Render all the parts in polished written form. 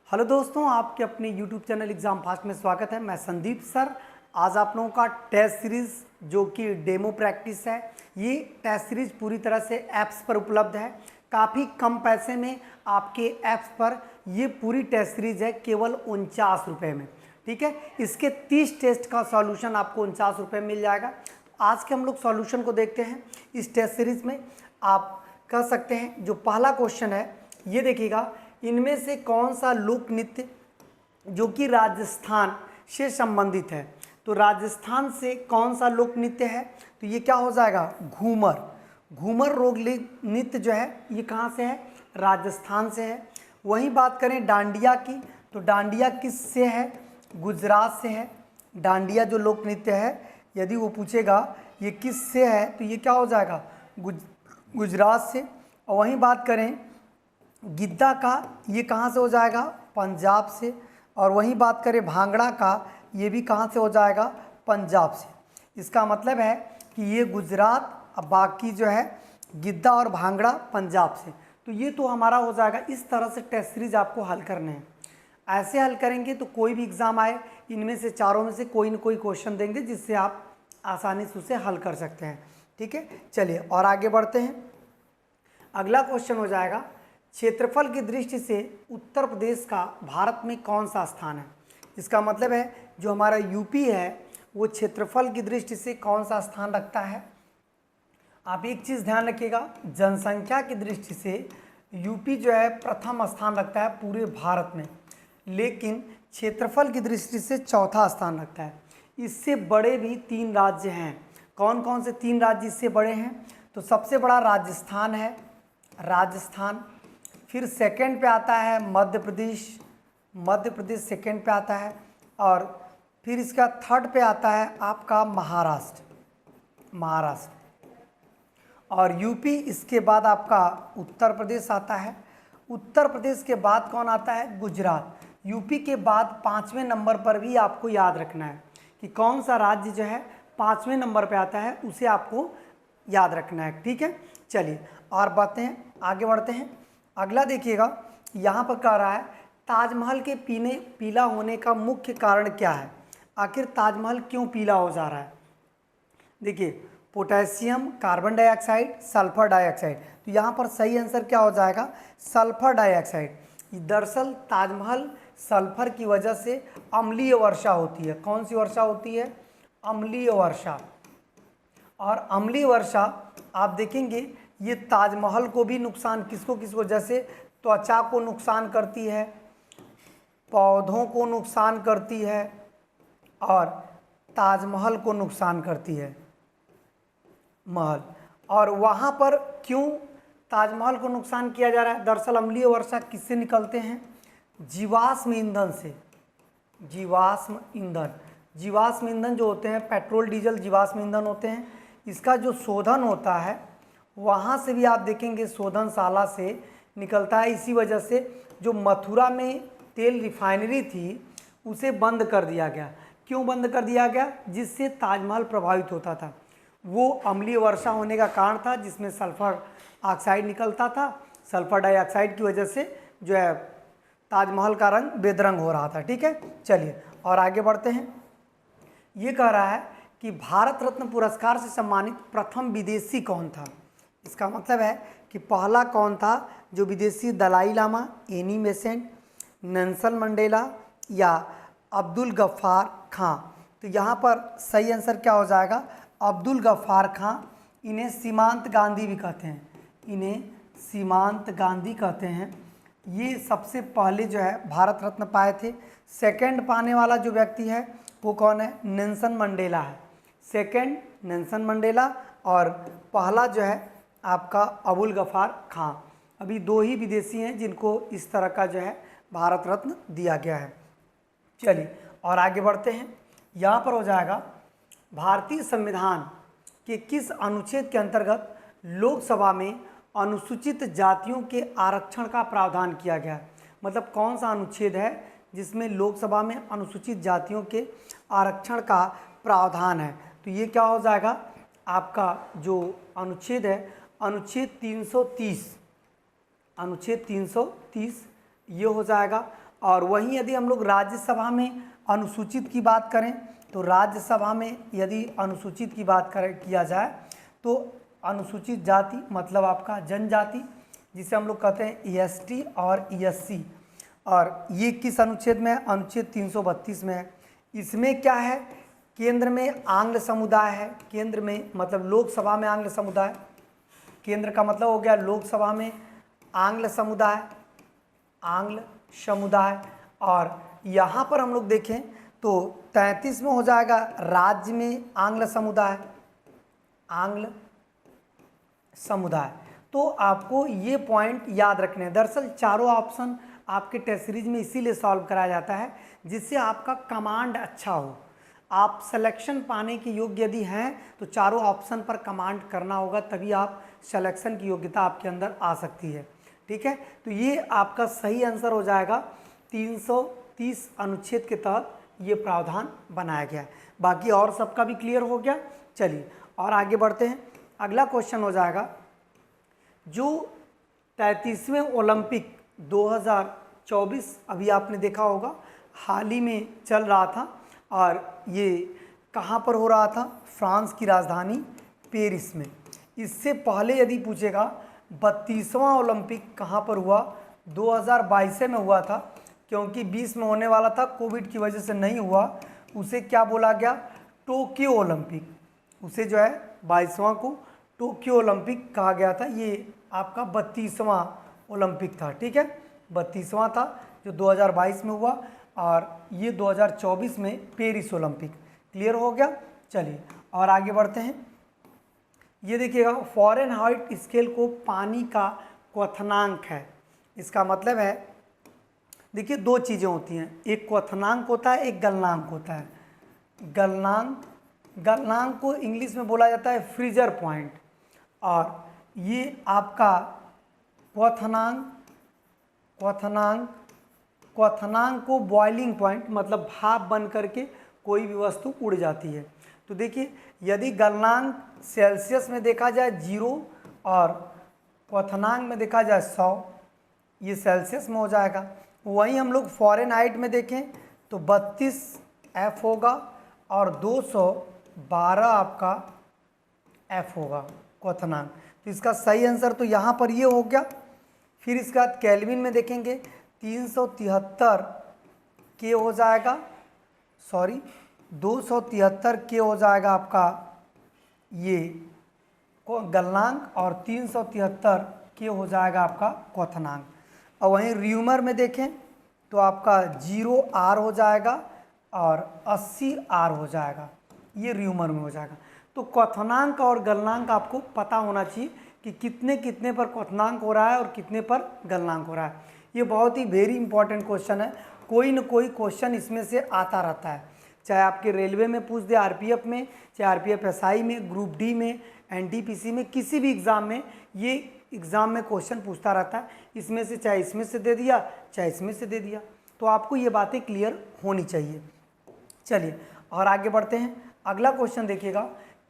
Hello दोस्तों, आपके अपने YouTube चैनल एग्ज़ाम फास्ट में स्वागत है। मैं संदीप सर। आज आप लोगों का टेस्ट सीरीज़ जो कि डेमो प्रैक्टिस है, ये टेस्ट सीरीज़ पूरी तरह से ऐप्स पर उपलब्ध है। काफ़ी कम पैसे में आपके ऐप्स पर ये पूरी टेस्ट सीरीज़ है, केवल 49 रुपये में। ठीक है, इसके 30 टेस्ट का सॉल्यूशन आपको 49 रुपये मिल जाएगा। आज के हम लोग सॉल्यूशन को देखते हैं। इस टेस्ट सीरीज़ में आप कह सकते हैं, जो पहला क्वेश्चन है ये देखिएगा, इनमें से कौन सा लोक नृत्य जो कि राजस्थान से संबंधित है। तो राजस्थान से कौन सा लोक नृत्य है, तो ये क्या हो जाएगा, घूमर। घूमर लोक नृत्य जो है ये कहाँ से है, राजस्थान से है। वहीं बात करें डांडिया की, तो डांडिया किस से है, गुजरात से है। डांडिया जो लोक नृत्य है, यदि वो पूछेगा ये किस से है, तो ये क्या हो जाएगा, गुजरात से। और वहीं बात करें गिद्दा का, ये कहाँ से हो जाएगा, पंजाब से। और वहीं बात करें भांगड़ा का, ये भी कहाँ से हो जाएगा, पंजाब से। इसका मतलब है कि ये गुजरात, अब बाकी जो है गिद्दा और भांगड़ा पंजाब से। तो ये तो हमारा हो जाएगा। इस तरह से टेस्ट सीरीज आपको हल करने हैं। ऐसे हल करेंगे तो कोई भी एग्ज़ाम आए, इनमें से चारों में से कोई न कोई क्वेश्चन देंगे जिससे आप आसानी से उसे हल कर सकते हैं। ठीक है, चलिए और आगे बढ़ते हैं। अगला क्वेश्चन हो जाएगा, क्षेत्रफल की दृष्टि से उत्तर प्रदेश का भारत में कौन सा स्थान है। इसका मतलब है जो हमारा यूपी है वो क्षेत्रफल की दृष्टि से कौन सा स्थान रखता है। आप एक चीज़ ध्यान रखिएगा, जनसंख्या की दृष्टि से यूपी जो है प्रथम स्थान रखता है पूरे भारत में, लेकिन क्षेत्रफल की दृष्टि से चौथा स्थान रखता है। इससे बड़े भी 3 राज्य हैं। कौन कौन से 3 राज्य इससे बड़े हैं, तो सबसे बड़ा राजस्थान है, राजस्थान। फिर सेकंड पे आता है मध्य प्रदेश, मध्य प्रदेश सेकंड पे आता है। और फिर इसका थर्ड पे आता है आपका महाराष्ट्र, महाराष्ट्र। और यूपी, इसके बाद आपका उत्तर प्रदेश आता है। उत्तर प्रदेश के बाद कौन आता है, गुजरात। यूपी के बाद 5वें नंबर पर भी आपको याद रखना है कि कौन सा राज्य जो है 5वें नंबर पे आता है, उसे आपको याद रखना है। ठीक है, चलिए और बातें हैं, आगे बढ़ते हैं। अगला देखिएगा, यहाँ पर कह रहा है ताजमहल के पीला होने का मुख्य कारण क्या है। आखिर ताजमहल क्यों पीला हो जा रहा है। देखिए, potassium, carbon dioxide, sulphur dioxide. तो यहाँ पर सही आंसर क्या हो जाएगा, सल्फर डाइऑक्साइड। दरअसल ताजमहल सल्फर की वजह से अम्लीय वर्षा होती है। कौन सी वर्षा होती है, अम्लीय वर्षा। और अम्लीय वर्षा आप देखेंगे ये ताजमहल को भी नुकसान, किसको, जैसे त्वचा को नुकसान करती है, पौधों को नुकसान करती है और ताजमहल को नुकसान करती है, महल। और वहाँ पर क्यों ताजमहल को नुकसान किया जा रहा है, दरअसल अम्लीय वर्षा किससे निकलते हैं, जीवाश्म ईंधन से। जीवाश्म ईंधन, जीवाश्म ईंधन जो होते हैं, पेट्रोल डीजल जीवाश्म ईंधन होते हैं। इसका जो शोधन होता है वहाँ से भी आप देखेंगे शोधनशाला से निकलता है। इसी वजह से जो मथुरा में तेल रिफाइनरी थी उसे बंद कर दिया गया। क्यों बंद कर दिया गया, जिससे ताजमहल प्रभावित होता था। वो अम्लीय वर्षा होने का कारण था, जिसमें सल्फर ऑक्साइड निकलता था। सल्फर डाइऑक्साइड की वजह से जो है ताजमहल का रंग बेदरंग हो रहा था। ठीक है, चलिए और आगे बढ़ते हैं। ये कह रहा है कि भारत रत्न पुरस्कार से सम्मानित प्रथम विदेशी कौन था। इसका मतलब है कि पहला कौन था जो विदेशी, Dalai Lama, Annie Besant, Nelson Mandela या अब्दुल गफ्फार खां। तो यहाँ पर सही आंसर क्या हो जाएगा, अब्दुल गफ्फार खां। इन्हें सीमांत गांधी भी कहते हैं, इन्हें सीमांत गांधी कहते हैं। ये सबसे पहले जो है भारत रत्न पाए थे। सेकंड पाने वाला जो व्यक्ति है वो कौन है, नेल्सन मंडेला है। सेकंड नेल्सन मंडेला और पहला जो है आपका अबुल गफ्फार खां। अभी 2 ही विदेशी हैं जिनको इस तरह का जो है भारत रत्न दिया गया है। चलिए और आगे बढ़ते हैं। यहाँ पर हो जाएगा, भारतीय संविधान के किस अनुच्छेद के अंतर्गत लोकसभा में अनुसूचित जातियों के आरक्षण का प्रावधान किया गया है। मतलब कौन सा अनुच्छेद है जिसमें लोकसभा में अनुसूचित जातियों के आरक्षण का प्रावधान है। तो ये क्या हो जाएगा, आपका जो अनुच्छेद है, अनुच्छेद 330, अनुच्छेद 330 ये हो जाएगा। और वहीं यदि हम लोग राज्यसभा में अनुसूचित की बात करें तो राज्यसभा में यदि अनुसूचित की बात किया जाए तो अनुसूचित जाति मतलब आपका जनजाति, जिसे हम लोग कहते हैं एसटी और एससी, और ये किस अनुच्छेद में है? अनुच्छेद 332 में है। इसमें क्या है? केंद्र में आंग्ल समुदाय है, केंद्र में मतलब लोकसभा में आंग्ल समुदाय, केंद्र का मतलब हो गया लोकसभा में आंग्ल समुदाय, आंग्ल समुदाय। और यहाँ पर हम लोग देखें तो 33 में हो जाएगा राज्य में आंग्ल समुदाय, आंग्ल समुदाय। तो आपको ये पॉइंट याद रखने हैं। दरअसल चारों ऑप्शन आपके टेस्ट सीरीज में इसीलिए सॉल्व कराया जाता है जिससे आपका कमांड अच्छा हो। आप सिलेक्शन पाने के योग्य यदि हैं तो चारों ऑप्शन पर कमांड करना होगा, तभी आप सिलेक्शन की योग्यता आपके अंदर आ सकती है। ठीक है, तो ये आपका सही आंसर हो जाएगा। 330 अनुच्छेद के तहत ये प्रावधान बनाया गया है। बाकी और सबका भी क्लियर हो गया। चलिए और आगे बढ़ते हैं। अगला क्वेश्चन हो जाएगा जो 33वें ओलंपिक 2024 अभी आपने देखा होगा हाल ही में चल रहा था, और ये कहाँ पर हो रहा था? फ्रांस की राजधानी पेरिस में। इससे पहले यदि पूछेगा 32वां ओलंपिक कहाँ पर हुआ? 2022 में हुआ था, क्योंकि 20 में होने वाला था, कोविड की वजह से नहीं हुआ। उसे क्या बोला गया? Tokyo Olympic. उसे जो है 22वां को टोक्यो ओलंपिक कहा गया था। ये आपका 32वां ओलंपिक था। ठीक है, 32वां था जो 2022 में हुआ, और ये 2024 में पेरिस ओलंपिक। क्लियर हो गया। चलिए और आगे बढ़ते हैं। ये देखिएगा फ़ारेनहाइट स्केल को पानी का क्वथनांक है। इसका मतलब है, देखिए दो चीज़ें होती हैं, एक क्वथनांक होता है, एक गलनांक होता है। गलनांक को इंग्लिश में बोला जाता है फ्रीजर पॉइंट, और ये आपका क्वथनांक को बॉइलिंग पॉइंट मतलब भाप बन करके कोई भी वस्तु उड़ जाती है। तो देखिए यदि गलनांक सेल्सियस में देखा जाए 0 और क्वथनांक में देखा जाए 100, ये सेल्सियस में हो जाएगा। वहीं हम लोग फ़ारेनहाइट में देखें तो 32 F होगा और 212 आपका F होगा क्वथनांक। तो इसका सही आंसर तो यहाँ पर ये हो गया। फिर इसके बाद केल्विन में देखेंगे 373 के हो जाएगा, 273 के हो जाएगा आपका ये गलनांक, और 373 के हो जाएगा आपका क्वथनांक। और वहीं र्यूमर में देखें तो आपका 0 R हो जाएगा और 80 R हो जाएगा, ये र्यूमर में हो जाएगा। तो क्वथनांक और गलनांक आपको पता होना चाहिए कि कितने कितने पर क्वथनांक हो रहा है और कितने पर गलनांक हो रहा है। ये बहुत ही वेरी इंपॉर्टेंट क्वेश्चन है। कोई न कोई क्वेश्चन इसमें से आता रहता है, चाहे आपके रेलवे में पूछ दे, आरपीएफ में, चाहे आरपीएफ एसआई में, ग्रुप डी में, एनटीपीसी में, किसी भी एग्ज़ाम में ये एग्ज़ाम में क्वेश्चन पूछता रहता है। इसमें से चाहे इसमें से दे दिया, चाहे इसमें से दे दिया। तो आपको ये बातें क्लियर होनी चाहिए। चलिए और आगे बढ़ते हैं। अगला क्वेश्चन देखिएगा,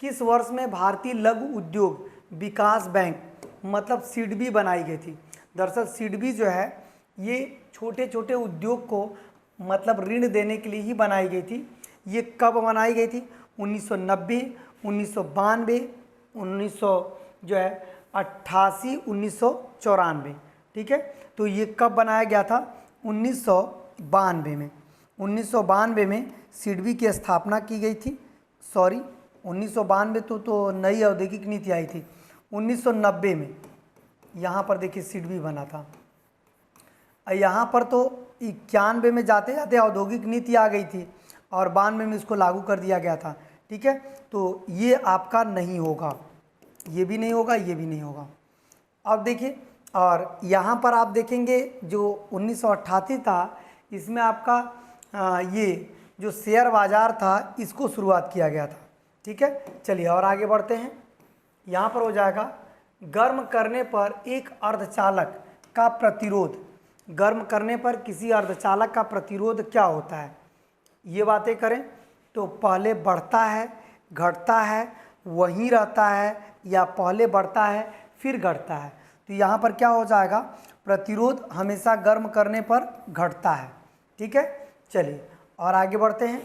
किस वर्ष में भारतीय लघु उद्योग विकास बैंक मतलब सिडबी बनाई गई थी? दरअसल सिडबी जो है ये छोटे छोटे उद्योग को मतलब ऋण देने के लिए ही बनाई गई थी। ये कब बनाई गई थी? 1990, 1992, 1988, 1994। ठीक है, तो ये कब बनाया गया था? 1992 में। 1992 में सिडबी की स्थापना की गई थी। 1992 तो नई औद्योगिक नीति आई थी। 1990 में यहाँ पर देखिए सिडबी बना था। यहाँ पर तो 91 में जाते जाते औद्योगिक नीति आ गई थी और 92 में इसको लागू कर दिया गया था। ठीक है, तो ये आपका नहीं होगा, ये भी नहीं होगा, ये भी नहीं होगा। अब देखिए, और यहाँ पर आप देखेंगे जो 1988 था, इसमें आपका ये जो शेयर बाज़ार था इसको शुरुआत किया गया था। ठीक है, चलिए और आगे बढ़ते हैं। यहाँ पर हो जाएगा गर्म करने पर एक अर्धचालक का प्रतिरोध। गर्म करने पर किसी अर्धचालक का प्रतिरोध क्या होता है? ये बातें करें तो पहले बढ़ता है, घटता है, वहीं रहता है, या पहले बढ़ता है फिर घटता है। तो यहाँ पर क्या हो जाएगा? प्रतिरोध हमेशा गर्म करने पर घटता है। ठीक है, चलिए और आगे बढ़ते हैं।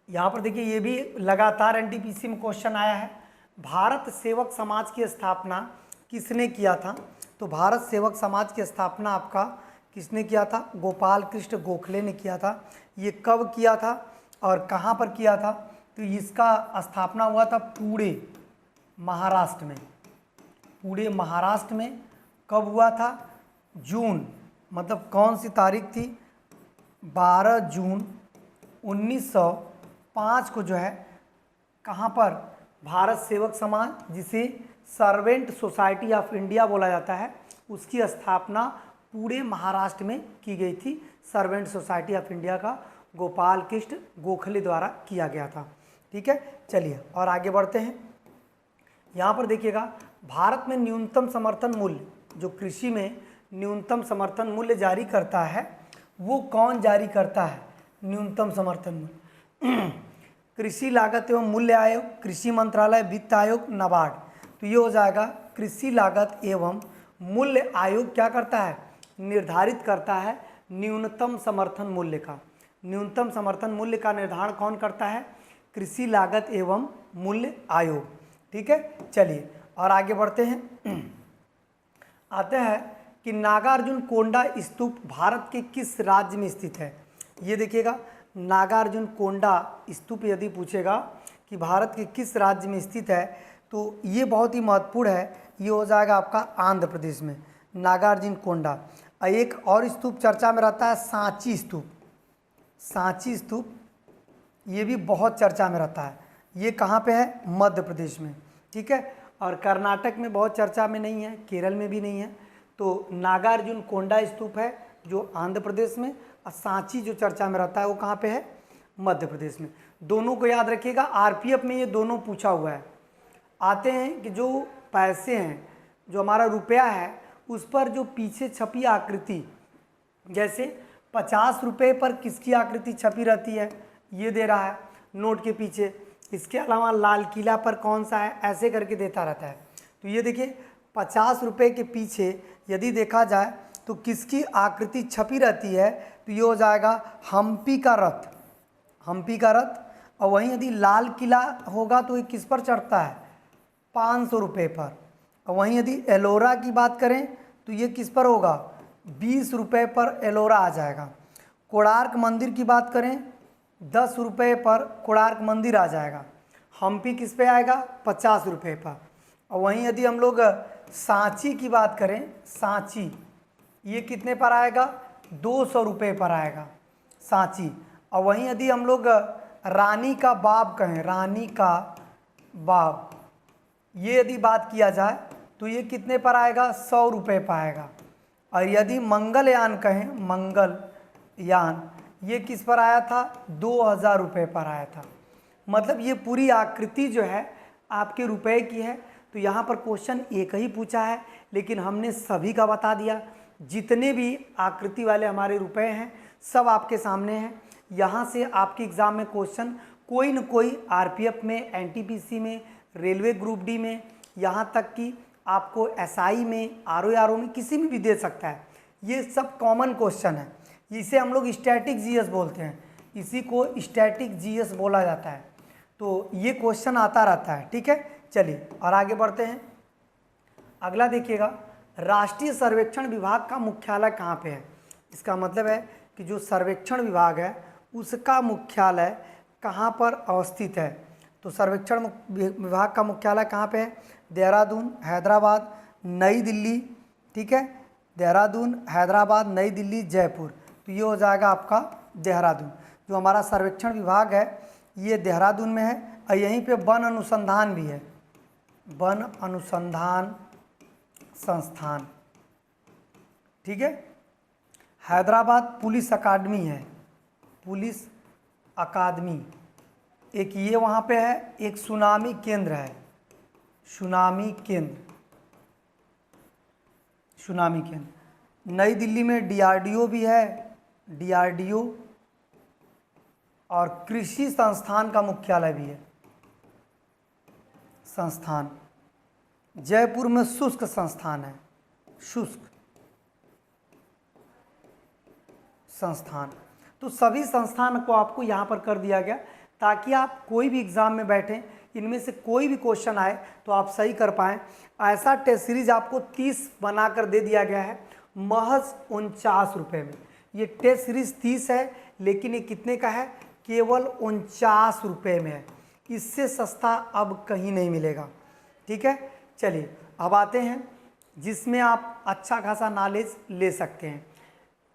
यहाँ पर देखिए ये भी लगातार एनटीपीसी में क्वेश्चन आया है। भारत सेवक समाज की स्थापना किसने किया था? तो भारत सेवक समाज की स्थापना आपका किसने किया था? गोपाल कृष्ण गोखले ने किया था। ये कब किया था और कहाँ पर किया था? तो इसका स्थापना हुआ था पुणे महाराष्ट्र में। पुणे महाराष्ट्र में कब हुआ था? जून, मतलब कौन सी तारीख थी? 12 जून 1905 को जो है कहाँ पर भारत सेवक समाज, जिसे सर्वेंट सोसाइटी ऑफ इंडिया बोला जाता है, उसकी स्थापना पुणे महाराष्ट्र में की गई थी। सर्वेंट सोसाइटी ऑफ इंडिया का गोपाल कृष्ण गोखले द्वारा किया गया था। ठीक है, चलिए और आगे बढ़ते हैं। यहाँ पर देखिएगा, भारत में न्यूनतम समर्थन मूल्य, जो कृषि में न्यूनतम समर्थन मूल्य जारी करता है, वो कौन जारी करता है? न्यूनतम समर्थन मूल्य कृषि लागत एवं मूल्य आयोग, कृषि मंत्रालय, वित्त आयोग, नाबार्ड। तो ये हो जाएगा कृषि लागत एवं मूल्य आयोग क्या करता है? निर्धारित करता है न्यूनतम समर्थन मूल्य का। न्यूनतम समर्थन मूल्य का निर्धारण कौन करता है? कृषि लागत एवं मूल्य आयोग। ठीक है, चलिए और आगे बढ़ते हैं। आते हैं कि नागार्जुन कोंडा स्तूप भारत के किस राज्य में स्थित है? ये देखिएगा, नागार्जुन कोंडा स्तूप यदि पूछेगा कि भारत के किस राज्य में स्थित है, तो ये बहुत ही महत्वपूर्ण है। ये हो जाएगा आपका आंध्र प्रदेश में, नागार्जुन कोंडा। एक और स्तूप चर्चा में रहता है, सांची स्तूप। सांची स्तूप ये भी बहुत चर्चा में रहता है। ये कहाँ पे है? मध्य प्रदेश में। ठीक है, और कर्नाटक में बहुत चर्चा में नहीं है, केरल में भी नहीं है। तो नागार्जुन कोंडा स्तूप है जो आंध्र प्रदेश में, और सांची जो चर्चा में रहता है वो कहाँ पे है? मध्य प्रदेश में। दोनों को याद रखिएगा, आरपीएफ में ये दोनों पूछा हुआ है। आते हैं कि जो पैसे हैं, जो हमारा रुपया है, उस पर जो पीछे छपी आकृति, जैसे 50 रुपये पर किसकी आकृति छपी रहती है? ये दे रहा है नोट के पीछे। इसके अलावा लाल किला पर कौन सा है? ऐसे करके देता रहता है। तो ये देखिए 50 रुपये के पीछे यदि देखा जाए तो किसकी आकृति छपी रहती है? तो ये हो जाएगा हम्पी का रथ। हम्पी का रथ। और वहीं यदि लाल किला होगा तो ये किस पर चढ़ता है? 500 रुपये पर। और वहीं यदि एलोरा की बात करें तो ये किस पर होगा? 20 रुपये पर एलोरा आ जाएगा। कोणार्क मंदिर की बात करें 10 रुपये पर कोणार्क मंदिर आ जाएगा। हम्पी किस पे आएगा? 50 रुपये पर। और वहीं यदि हम लोग सांची की बात करें, सांची ये कितने पर आएगा? 200 रुपये पर आएगा सांची। और वहीं यदि हम लोग रानी का बाग कहें, रानी का बाग, ये यदि बात किया जाए तो ये कितने पर आएगा? 100 रुपये पर आएगा। और यदि मंगलयान कहें, मंगलयान, ये किस पर आया था? 2000 रुपये पर आया था। मतलब ये पूरी आकृति जो है आपके रुपए की है। तो यहाँ पर क्वेश्चन एक ही पूछा है, लेकिन हमने सभी का बता दिया। जितने भी आकृति वाले हमारे रुपए हैं सब आपके सामने हैं। यहाँ से आपके एग्ज़ाम में क्वेश्चन कोई न कोई आरपीएफ में, एनटीपीसी में, रेलवे ग्रुप डी में, यहाँ तक कि आपको एसआई में, आरओ में, किसी में भी दे सकता है। ये सब कॉमन क्वेश्चन है। इसे हम लोग स्टैटिक जीएस बोलते हैं। इसी को स्टैटिक जीएस बोला जाता है। तो ये क्वेश्चन आता रहता है। ठीक है, चलिए और आगे बढ़ते हैं। अगला देखिएगा, राष्ट्रीय सर्वेक्षण विभाग का मुख्यालय कहाँ पे है? इसका मतलब है कि जो सर्वेक्षण विभाग है उसका मुख्यालय कहाँ पर अवस्थित है? तो सर्वेक्षण विभाग का मुख्यालय कहाँ पे है? देहरादून, हैदराबाद, नई दिल्ली। ठीक है, देहरादून, हैदराबाद, नई दिल्ली, जयपुर। तो ये हो जाएगा आपका देहरादून। जो हमारा सर्वेक्षण विभाग है ये देहरादून में है। और यहीं पे वन अनुसंधान भी है, वन अनुसंधान संस्थान। ठीक है, हैदराबाद पुलिस अकादमी है, पुलिस अकादमी एक ये वहाँ पे है। एक सुनामी केंद्र है, सुनामी केंद्र, सुनामी केंद्र। नई दिल्ली में डीआरडीओ भी है, डीआरडीओ। और कृषि संस्थान का मुख्यालय भी है, संस्थान। जयपुर में शुष्क संस्थान है, शुष्क संस्थान। तो सभी संस्थान को आपको यहाँ पर कर दिया गया ताकि आप कोई भी एग्ज़ाम में बैठें, इनमें से कोई भी क्वेश्चन आए तो आप सही कर पाएँ। ऐसा टेस्ट सीरीज आपको 30 बनाकर दे दिया गया है महज 49 रुपये में। ये टेस्ट सीरीज 30 है, लेकिन ये कितने का है? केवल 49 रुपये में है। इससे सस्ता अब कहीं नहीं मिलेगा। ठीक है, चलिए अब आते हैं जिसमें आप अच्छा खासा नॉलेज ले सकते हैं।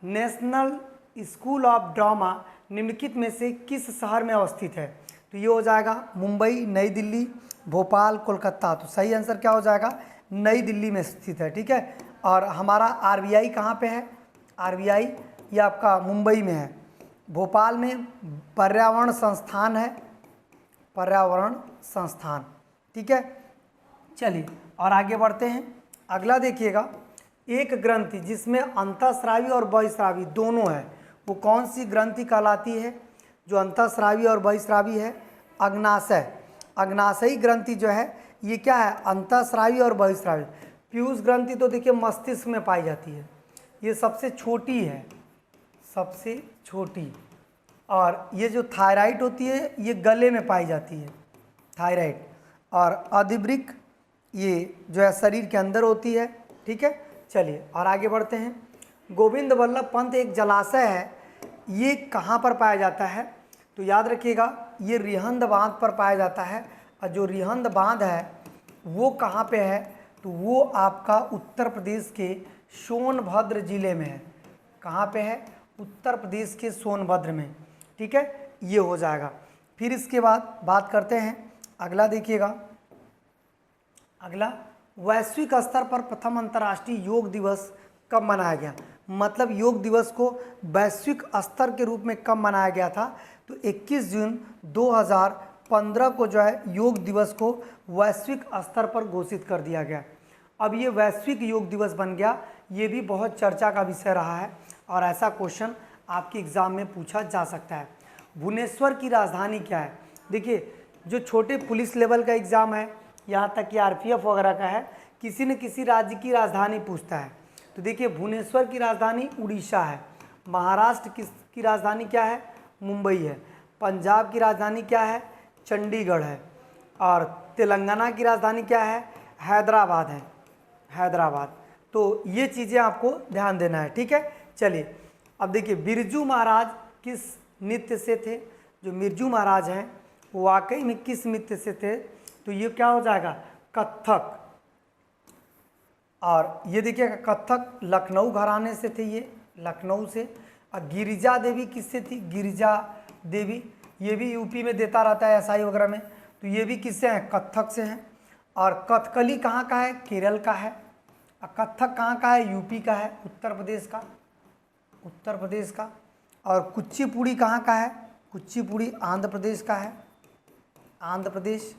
नेशनल स्कूल ऑफ ड्रामा निम्नलिखित में से किस शहर में अवस्थित है? तो ये हो जाएगा मुंबई, नई दिल्ली, भोपाल, कोलकाता। तो सही आंसर क्या हो जाएगा? नई दिल्ली में स्थित है। ठीक है, और हमारा आरबीआई कहाँ पे है? आरबीआई ये आपका मुंबई में है। भोपाल में पर्यावरण संस्थान है, पर्यावरण संस्थान। ठीक है, चलिए और आगे बढ़ते हैं। अगला देखिएगा, एक ग्रंथि जिसमें अंतःस्रावी और बहिःस्रावी दोनों है, वो कौन सी ग्रंथि कहलाती है? जो अंतःस्रावी और बहिःस्रावी है, अग्नाशय। अग्नाशयी ग्रंथि जो है ये क्या है? अंतःस्रावी और बहिःस्रावी। पीयूष ग्रंथि तो देखिए मस्तिष्क में पाई जाती है, ये सबसे छोटी है, सबसे छोटी। और ये जो थायराइड होती है ये गले में पाई जाती है, थायराइड। और अधिवृक्क ये जो है शरीर के अंदर होती है। ठीक है, चलिए और आगे बढ़ते हैं। गोविंद वल्लभ पंत एक जलाशय है, ये कहाँ पर पाया जाता है? तो याद रखिएगा ये रिहंद बांध पर पाया जाता है। और जो रिहंद बांध है वो कहाँ पे है? तो वो आपका उत्तर प्रदेश के सोनभद्र जिले में है। कहाँ पे है? उत्तर प्रदेश के सोनभद्र में। ठीक है, ये हो जाएगा। फिर इसके बाद बात करते हैं, अगला देखिएगा। अगला, वैश्विक स्तर पर प्रथम अंतर्राष्ट्रीय योग दिवस कब मनाया गया? मतलब योग दिवस को वैश्विक स्तर के रूप में कब मनाया गया था? तो 21 जून 2015 को जो है योग दिवस को वैश्विक स्तर पर घोषित कर दिया गया। अब ये वैश्विक योग दिवस बन गया, ये भी बहुत चर्चा का विषय रहा है और ऐसा क्वेश्चन आपके एग्ज़ाम में पूछा जा सकता है। भुवनेश्वर की राजधानी क्या है? देखिए जो छोटे पुलिस लेवल का एग्ज़ाम है, यहाँ तक कि आरपीएफ वगैरह का है, किसी न किसी राज्य की राजधानी पूछता है। तो देखिए भुवनेश्वर की राजधानी उड़ीसा है। महाराष्ट्र की राजधानी क्या है? मुंबई है। पंजाब की राजधानी क्या है? चंडीगढ़ है। और तेलंगाना की राजधानी क्या है? हैदराबाद है, हैदराबाद। तो ये चीज़ें आपको ध्यान देना है। ठीक है, चलिए अब देखिए बिरजू महाराज किस नृत्य से थे? जो बिरजू महाराज हैं वो वाकई में किस नृत्य से थे? तो ये क्या हो जाएगा? कथक। और ये देखिएगा कथक लखनऊ घराने से थे, ये लखनऊ से। और गिरिजा देवी किससे थी? गिरिजा देवी, ये भी यूपी में देता रहता है एसआई वगैरह में, तो ये भी किससे हैं? कथक से हैं। और कथकली कहाँ का है? केरल का है। और कथक कहाँ का है? यूपी का है, उत्तर प्रदेश का, उत्तर प्रदेश का। और कुचिपुड़ी कहाँ का है? कुचिपुड़ी आंध्र प्रदेश का है, आंध्र प्रदेश।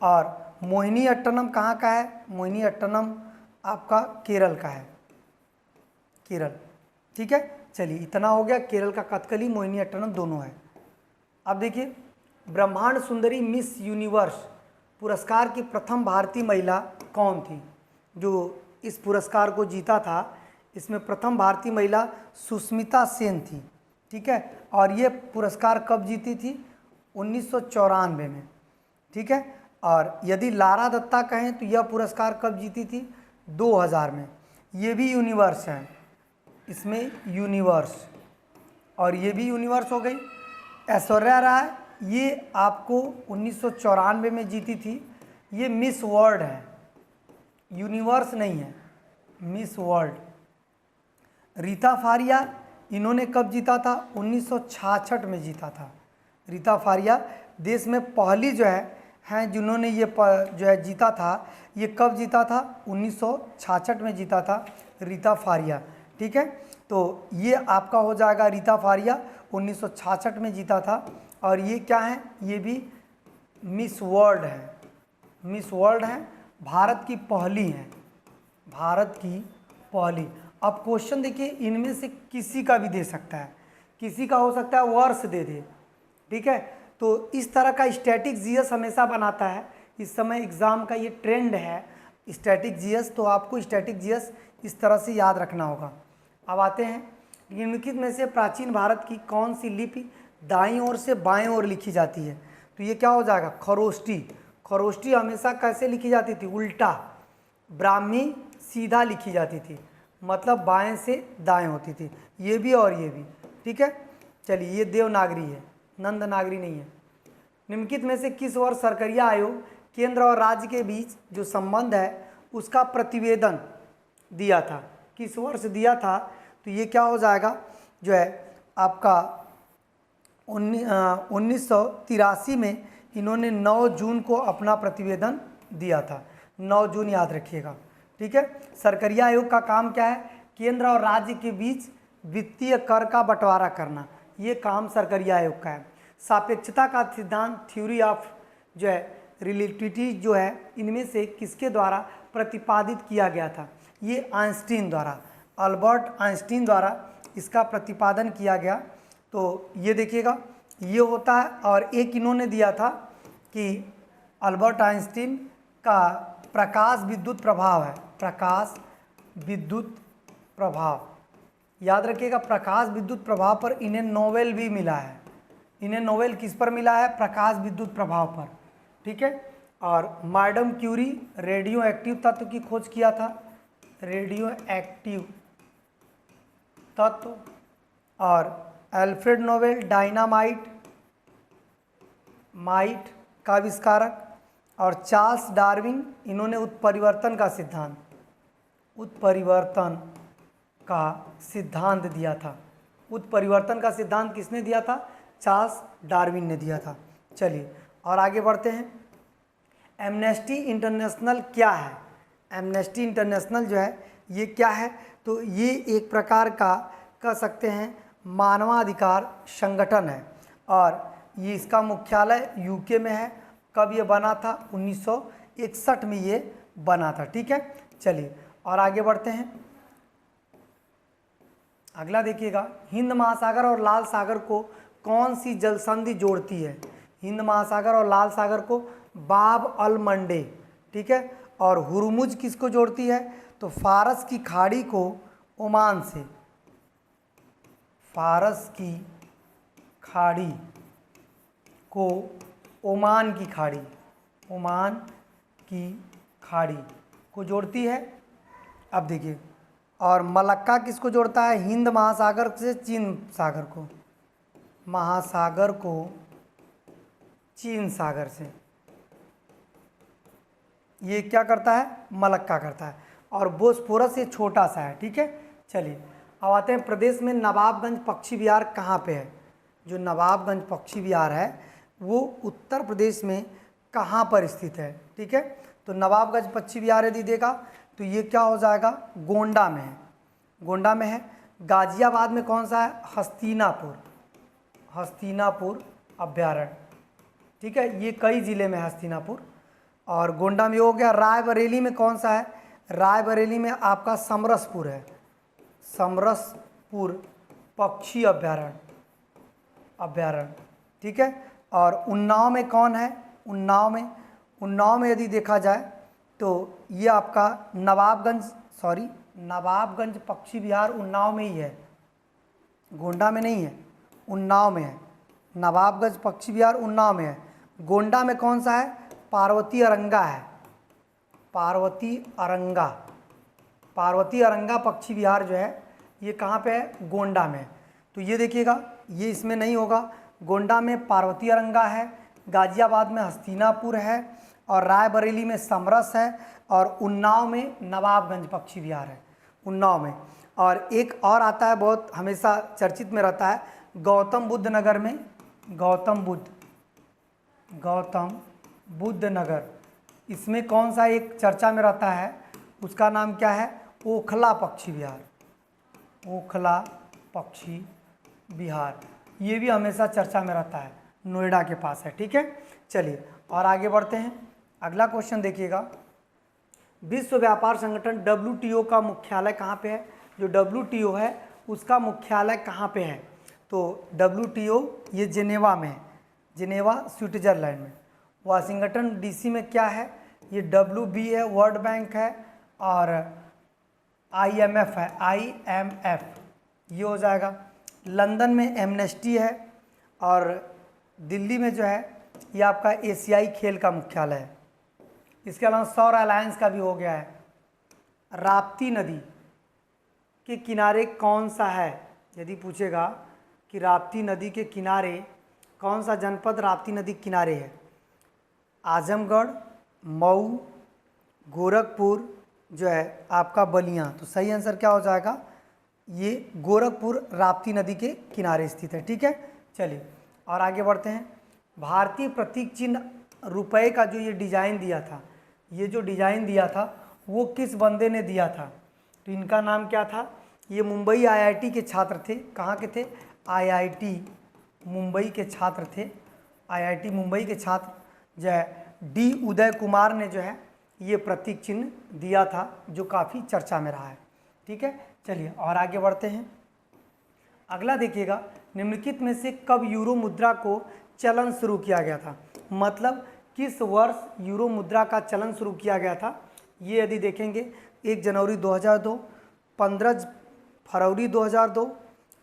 और मोहिनी अट्टनम कहाँ का है? मोहिनी अट्टनम आपका केरल का है, केरल। ठीक है, चलिए इतना हो गया। केरल का कथकली, मोहिनी अट्टनम दोनों है। अब देखिए ब्रह्मांड सुंदरी मिस यूनिवर्स पुरस्कार की प्रथम भारतीय महिला कौन थी? जो इस पुरस्कार को जीता था, इसमें प्रथम भारतीय महिला सुष्मिता सेन थी। ठीक है, और ये पुरस्कार कब जीती थी? 1994 में। ठीक है, और यदि लारा दत्ता कहें तो यह पुरस्कार कब जीती थी? 2000 में। ये भी यूनिवर्स हैं, इसमें यूनिवर्स, और ये भी यूनिवर्स हो गई। ऐश्वर्या राय ये आपको 1994 में जीती थी, ये मिस वर्ल्ड है, यूनिवर्स नहीं है, मिस वर्ल्ड। रीता फारिया इन्होंने कब जीता था? 1966 में जीता था। रीता फारिया देश में पहली जो है जिन्होंने ये जो है जीता था, ये कब जीता था? 1966 में जीता था रीता फारिया। ठीक है, तो ये आपका हो जाएगा रीता फारिया 1966 में जीता था। और ये क्या है? ये भी मिस वर्ल्ड है, मिस वर्ल्ड है, भारत की पहली है, भारत की पहली। अब क्वेश्चन देखिए इनमें से किसी का भी दे सकता है, किसी का हो सकता है वर्ष दे दे। ठीक है, तो इस तरह का स्टैटिक जीएस हमेशा बनाता है। इस समय एग्ज़ाम का ये ट्रेंड है स्टैटिक जीएस, तो आपको स्टैटिक जीएस इस तरह से याद रखना होगा। अब आते हैं निम्नलिखित में से प्राचीन भारत की कौन सी लिपि दाईं ओर से बाएं ओर लिखी जाती है? तो ये क्या हो जाएगा? खरोष्टी। खरोष्टी हमेशा कैसे लिखी जाती थी? उल्टा। ब्राह्मी सीधा लिखी जाती थी, मतलब बाएं से दाएं होती थी, ये भी और ये भी। ठीक है, चलिए ये देवनागरी है, नंद नागरी नहीं है। निम्नलिखित में से किस वर्ष सरकरिया आयोग केंद्र और राज्य के बीच जो संबंध है उसका प्रतिवेदन दिया था? किस वर्ष दिया था? तो ये क्या हो जाएगा जो है आपका 1983 में इन्होंने 9 जून को अपना प्रतिवेदन दिया था। 9 जून याद रखिएगा। ठीक है, सरकरिया आयोग का काम क्या है? केंद्र और राज्य के बीच वित्तीय कर का बंटवारा करना, ये काम सरकरिया आयोग का है। सापेक्षता का सिद्धांत, थ्योरी ऑफ जो है रिलेटिविटी जो है, इनमें से किसके द्वारा प्रतिपादित किया गया था? ये आइंस्टीन द्वारा, अल्बर्ट आइंस्टीन द्वारा इसका प्रतिपादन किया गया। तो ये देखिएगा ये होता है। और एक इन्होंने दिया था कि अल्बर्ट आइंस्टीन का प्रकाश विद्युत प्रभाव है, प्रकाश विद्युत प्रभाव, याद रखिएगा। प्रकाश विद्युत प्रभाव पर इन्हें नोबेल भी मिला है। इन्हें नोबेल किस पर मिला है? प्रकाश विद्युत प्रभाव पर। ठीक है, और मैडम क्यूरी रेडियो एक्टिव तत्व की खोज किया था, रेडियो एक्टिव तत्व। और अल्फ्रेड नोबेल डायनामाइट का आविष्कारक। और चार्ल्स डार्विन, इन्होंने उत्परिवर्तन का सिद्धांत दिया था। उत्परिवर्तन का सिद्धांत किसने दिया था? चार्ल्स डार्विन ने दिया था। चलिए और आगे बढ़ते हैं। एमनेस्टी इंटरनेशनल क्या है? एमनेस्टी इंटरनेशनल जो है ये क्या है? तो ये एक प्रकार का कह सकते हैं मानवाधिकार संगठन है, और ये इसका मुख्यालय यूके में है। कब ये बना था? 1961 में ये बना था। ठीक है, चलिए और आगे बढ़ते हैं। अगला देखिएगा, हिंद महासागर और लाल सागर को कौन सी जल संधि जोड़ती है? हिंद महासागर और लाल सागर को बाब अल मंडे। ठीक है, और हुरमुज किसको जोड़ती है? तो फारस की खाड़ी को ओमान से, फारस की खाड़ी को ओमान की खाड़ी को जोड़ती है। अब देखिए, और मलक्का किसको जोड़ता है? हिंद महासागर से चीन सागर को, महासागर को चीन सागर से। ये क्या करता है? मलक्का करता है। और बोस्फोरस ये छोटा सा है। ठीक है, चलिए अब आते हैं प्रदेश में नवाबगंज पक्षी विहार कहाँ पे है? जो नवाबगंज पक्षी विहार है वो उत्तर प्रदेश में कहाँ पर स्थित है? ठीक है, तो नवाबगंज पक्षी विहार यदि देखा तो ये क्या हो जाएगा? गोंडा में है, गोंडा में है। गाजियाबाद में कौन सा है? हस्तिनापुर अभ्यारण्य। ठीक है, ये कई ज़िले में है हस्तिनापुर। और गोंडा में हो गया। रायबरेली में कौन सा है? रायबरेली में आपका समरसपुर है, समरसपुर पक्षी अभ्यारण्य। ठीक है, और उन्नाव में कौन है? उन्नाव में यदि देखा जाए तो ये आपका नवाबगंज पक्षी विहार उन्नाव में ही है, गोंडा में नहीं है, उन्नाव में है। नवाबगंज पक्षी विहार उन्नाव में है। गोंडा में कौन सा है? पार्वती अरंगा है, पार्वती अरंगा पक्षी विहार जो है ये कहाँ पे है? गोंडा में। तो ये देखिएगा ये इसमें नहीं होगा। गोंडा में पार्वती अरंगा है, गाजियाबाद में हस्तिनापुर है, और रायबरेली में समरस है, और उन्नाव में नवाबगंज पक्षी विहार है, उन्नाव में। और एक और आता है बहुत हमेशा चर्चित में रहता है, गौतम बुद्ध नगर में, गौतम बुद्ध नगर, इसमें कौन सा एक चर्चा में रहता है? उसका नाम क्या है? ओखला पक्षी विहार। ये भी हमेशा चर्चा में रहता है, नोएडा के पास है। ठीक है, चलिए और आगे बढ़ते हैं। अगला क्वेश्चन देखिएगा, विश्व व्यापार संगठन WTO का मुख्यालय कहाँ पे है? जो WTO है उसका मुख्यालय कहाँ पे है? तो WTO ये जिनेवा में है, जिनेवा स्विट्जरलैंड में। वाशिंगटन DC में क्या है? ये WB है, वर्ल्ड बैंक है, और IMF है, ये हो जाएगा। लंदन में एमनेस्टी है, और दिल्ली में जो है ये आपका एशियाई खेल का मुख्यालय है। इसके अलावा सौर अलायंस का भी हो गया है। राप्ती नदी के किनारे कौन सा है, यदि पूछेगा कि राप्ती नदी के किनारे कौन सा जनपद राप्ती नदी के किनारे है, आजमगढ़, मऊ, गोरखपुर जो है आपका बलिया। तो सही आंसर क्या हो जाएगा, ये गोरखपुर राप्ती नदी के किनारे स्थित है। ठीक है, चलिए और आगे बढ़ते हैं। भारतीय प्रतीक चिन्ह रुपए का जो ये डिज़ाइन दिया था, ये जो डिज़ाइन दिया था वो किस बंदे ने दिया था, तो इनका नाम क्या था। ये मुंबई आईआईटी के छात्र थे। कहाँ के थे, आईआईटी मुंबई के छात्र थे। आईआईटी मुंबई के छात्र जो है डी उदय कुमार ने जो है ये प्रतीक चिन्ह दिया था, जो काफ़ी चर्चा में रहा है। ठीक है, चलिए और आगे बढ़ते हैं। अगला देखिएगा, निम्नलिखित में से कब यूरो मुद्रा को चलन शुरू किया गया था, मतलब किस वर्ष यूरो मुद्रा का चलन शुरू किया गया था। ये यदि देखेंगे 1 जनवरी 2002, 15 फरवरी 2002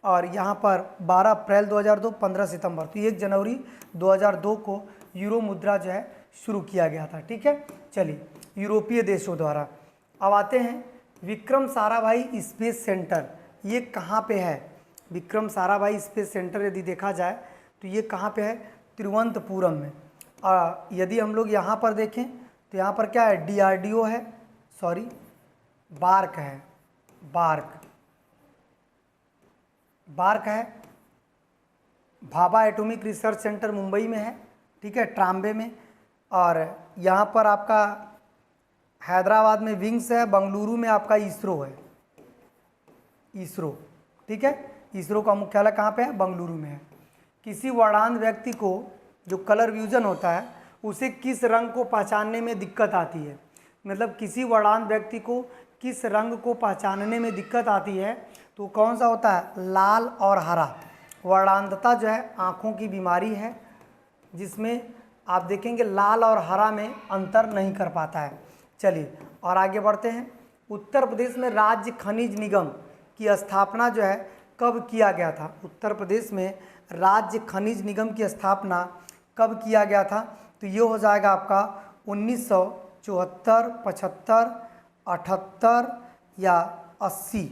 और यहाँ पर 12 अप्रैल 2002, 15 सितंबर। तो 1 जनवरी 2002 को यूरो मुद्रा जो है शुरू किया गया था। ठीक है, चलिए यूरोपीय देशों द्वारा। अब आते हैं विक्रम साराभाई स्पेस सेंटर, ये कहाँ पे है। विक्रम साराभाई स्पेस सेंटर यदि देखा जाए तो ये कहाँ पे है, तिरुवनंतपुरम में। यदि हम लोग यहाँ पर देखें तो यहाँ पर क्या है, डीआरडीओ है, सॉरी बार्क है, बार्क है। Bhabha atomic research centre Mumbai में है। ठीक है, ट्राम्बे में। और यहाँ पर आपका हैदराबाद में विंग्स है, बेंगलुरु में आपका इसरो है, इसरो। ठीक है, इसरो का मुख्यालय कहाँ पे है, बेंगलुरु में है। किसी वर्णांध व्यक्ति को जो कलर विजन होता है उसे किस रंग को पहचानने में दिक्कत आती है, मतलब किसी वर्णांध व्यक्ति को किस रंग को पहचानने में दिक्कत आती है, तो कौन सा होता है, लाल और हरा। वर्णांधता जो है आँखों की बीमारी है, जिसमें आप देखेंगे लाल और हरा में अंतर नहीं कर पाता है। चलिए और आगे बढ़ते हैं। उत्तर प्रदेश में राज्य खनिज निगम की स्थापना जो है कब किया गया था। उत्तर प्रदेश में राज्य खनिज निगम की स्थापना कब किया गया था, तो ये हो जाएगा आपका 1974, 75, 78 या 80।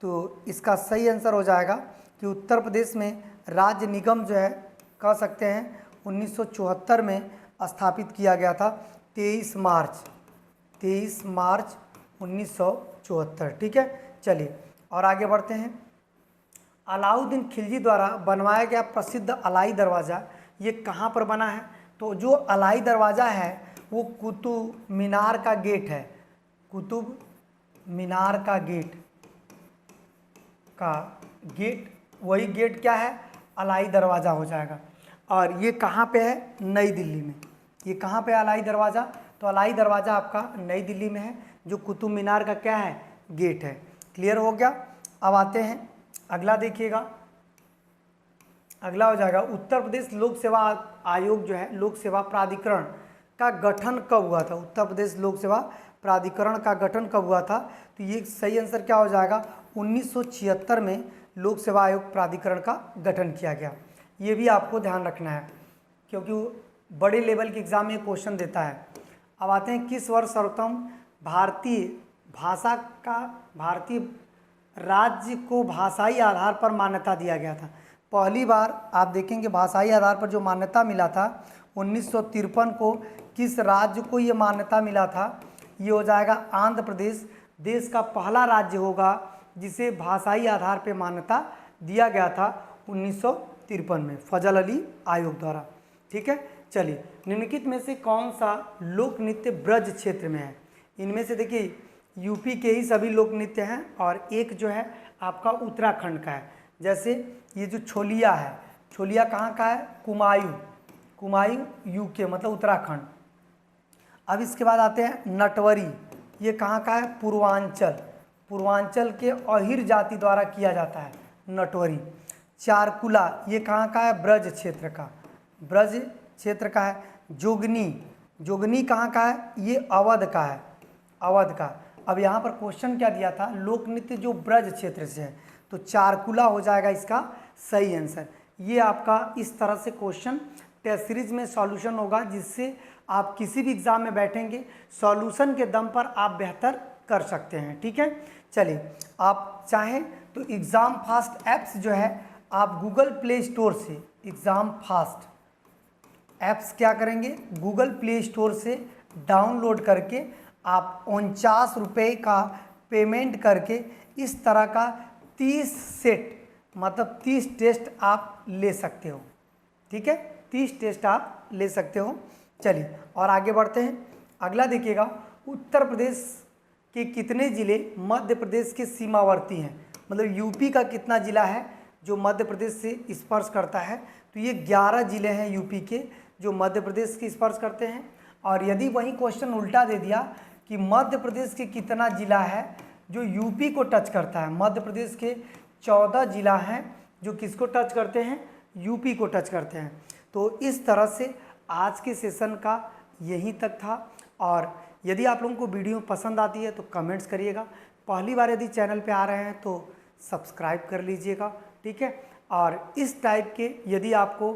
तो इसका सही आंसर हो जाएगा कि उत्तर प्रदेश में राज्य निगम जो है कह सकते हैं 1974 में स्थापित किया गया था, 23 मार्च 1974। ठीक है, चलिए और आगे बढ़ते हैं। अलाउद्दीन खिलजी द्वारा बनवाया गया प्रसिद्ध अलाई दरवाज़ा ये कहाँ पर बना है, तो जो अलाई दरवाज़ा है वो कुतुब मीनार का गेट है। कुतुब मीनार का गेट वही गेट क्या है, अलाई दरवाज़ा हो जाएगा। और ये कहाँ पे है, नई दिल्ली में। ये कहाँ पे है अलाई दरवाज़ा, तो अलाई दरवाज़ा आपका नई दिल्ली में है, जो कुतुब मीनार का क्या है, गेट है। क्लियर हो गया। अब आते हैं अगला, देखिएगा अगला हो जाएगा उत्तर प्रदेश लोक सेवा आयोग जो है, लोक सेवा प्राधिकरण का गठन कब हुआ था। उत्तर प्रदेश लोक सेवा प्राधिकरण का गठन कब हुआ था, तो ये सही आंसर क्या हो जाएगा, 1976 में लोक सेवा आयोग प्राधिकरण का गठन किया गया। ये भी आपको ध्यान रखना है क्योंकि वो बड़े लेवल के एग्जाम में क्वेश्चन देता है। अब आते हैं किस वर्ष सर्वप्रथम भारतीय राज्य को भाषाई आधार पर मान्यता दिया गया था। पहली बार आप देखेंगे भाषाई आधार पर जो मान्यता मिला था 1953 को किस राज्य को ये मान्यता मिला था, ये हो जाएगा आंध्र प्रदेश। देश का पहला राज्य होगा जिसे भाषाई आधार पर मान्यता दिया गया था 1953 में फजल अली आयोग द्वारा। ठीक है, चलिए निम्नलिखित में से कौन सा लोक नृत्य ब्रज क्षेत्र में है। इनमें से देखिए यूपी के ही सभी लोक नृत्य हैं और एक जो है आपका उत्तराखंड का है। जैसे ये जो छोलिया है, छोलिया कहाँ का है, कुमायूं यूके मतलब उत्तराखंड। अब इसके बाद आते हैं नटवरी, ये कहाँ का है, पूर्वांचल के अहिर जाति द्वारा किया जाता है नटवरी। चारकुला ये कहाँ का है, ब्रज क्षेत्र का है। जोगनी कहाँ का है, ये अवध का। अब यहाँ पर क्वेश्चन क्या दिया था, लोक नृत्य जो ब्रज क्षेत्र से है, तो चारकुला हो जाएगा इसका सही आंसर। ये आपका इस तरह से क्वेश्चन टेस्ट सीरीज में सॉल्यूशन होगा, जिससे आप किसी भी एग्ज़ाम में बैठेंगे सॉल्यूशन के दम पर आप बेहतर कर सकते हैं। ठीक है, चलिए आप चाहें तो एग्ज़ाम फास्ट ऐप्स जो है आप गूगल प्ले स्टोर से एग्ज़ाम फास्ट ऐप्स क्या करेंगे, गूगल प्ले स्टोर से डाउनलोड करके आप 49 रुपये का पेमेंट करके इस तरह का 30 सेट मतलब 30 टेस्ट आप ले सकते हो। ठीक है, 30 टेस्ट आप ले सकते हो। चलिए और आगे बढ़ते हैं। अगला देखिएगा, उत्तर प्रदेश के कितने ज़िले मध्य प्रदेश के सीमावर्ती हैं, मतलब यूपी का कितना ज़िला है जो मध्य प्रदेश से स्पर्श करता है। तो ये 11 ज़िले हैं यूपी के जो मध्य प्रदेश की स्पर्श करते हैं। और यदि वही क्वेश्चन उल्टा दे दिया कि मध्य प्रदेश के कितना ज़िला है जो यूपी को टच करता है, मध्य प्रदेश के 14 ज़िला हैं जो किसको टच करते हैं, यूपी को टच करते हैं। तो इस तरह से आज के सेशन का यहीं तक था। और यदि आप लोगों को वीडियो पसंद आती है तो कमेंट्स करिएगा। पहली बार यदि चैनल पे आ रहे हैं तो सब्सक्राइब कर लीजिएगा। ठीक है, और इस टाइप के यदि आपको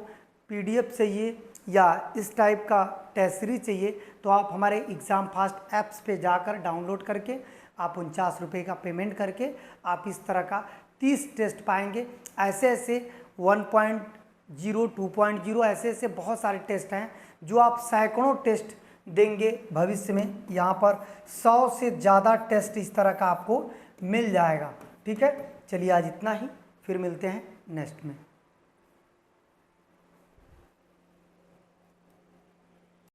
PDF चाहिए या इस टाइप का टेस्ट सीरीज चाहिए तो आप हमारे एग्ज़ाम फास्ट ऐप्स पे जाकर डाउनलोड करके आप 49 रुपये का पेमेंट करके आप इस तरह का 30 टेस्ट पाएंगे। ऐसे 1.0 2.0 ऐसे बहुत सारे टेस्ट हैं जो आप सैकड़ों टेस्ट देंगे भविष्य में। यहाँ पर 100 से ज़्यादा टेस्ट इस तरह का आपको मिल जाएगा। ठीक है, चलिए आज इतना ही, फिर मिलते हैं नेक्स्ट में।